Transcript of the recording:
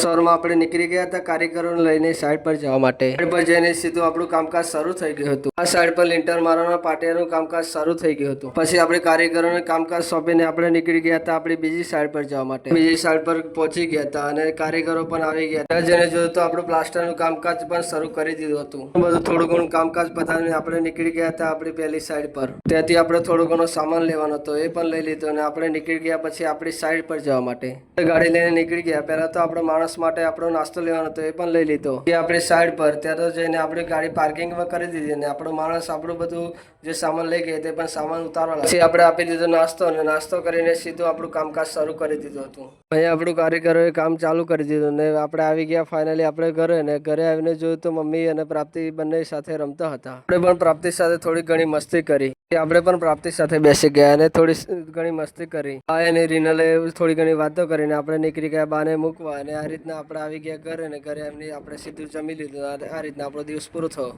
શહેરમાં આપણે નીકળી ગયા હતા કારીગરોને લઈને સાઈડ પર જવા માટે. સાઈડ પર જઈને સીધું આપણું કામકાજ શરૂ થઈ ગયું હતું. આ સાઈડ પર લિંટર મારવાના પાટિયાનું કામકાજ શરૂ થઈ ગયું હતું. પછી આપણે કારીગરોને કામકાજ સોંપીને આપણે નીકળી ગયા હતા આપણી બીજી સાઈડ પર જવા માટે. બીજી સાઈડ પર પહોંચી ગયા હતા અને કારીગરો પણ આવી ગયા. ત્યાં જઈને જોયું તો આપણું પ્લાસ્ટરનું કામકાજ પણ શરૂ કરી દીધું હતું. બધું થોડું ઘણું કામકાજ પતાવીને આપણે નીકળી ગયા હતા આપણી પહેલી સાઈડ પર. ત્યાંથી આપણે થોડો ઘણો સામાન લેવાનો હતો એ પણ લઈ લીધો અને આપણે નીકળી ગયા પછી આપણી સાઈડ પર જવા માટે. ગાડી લઈને નીકળી ગયા. પહેલા તો આપણો માણસ માટે આપણો નાસ્તો લેવાનો હતો એ પણ લઈ લીધો. એ આપણી સાઈડ પર ત્યાં તો જઈને આપણે ગાડી પાર્કિંગમાં કરી દીધી અને આપણો માણસ આપણું બધું જે સામાન લઈ ગયા તે પણ સામાન ઉતારવા. પછી આપણે આપી દીધો નાસ્તો અને નાસ્તો કરીને સીધું આપણું કામકાજ શરૂ કરી દીધું હતું. અહીંયા આપણું કારીગરોએ કામ ચાલુ કરી દીધું ને આપણે આવી ગયા ફાઇનલી આપણે ઘરે. ને ઘરે આવીને જોયું તો મમ્મી અને પ્રાપ્તિ બંને સાથે રમતા હતા. આપણે પણ પ્રાપ્તિ સાથે થોડી ઘણી મસ્તી કરી. આપણે પણ પ્રાપ્તિ સાથે બેસી ગયા અને થોડી ઘણી મસ્તી કરી. આ અને રીનલે થોડી ઘણી વાતો કરીને આપણે નીકળી ગયા બાને મૂકવા અને આ રીતના આપણે આવી ગયા ઘરે. અને ઘરે એમની આપણે સીધું જમી લીધું. આ રીતના આપણો દિવસ પૂરો થયો.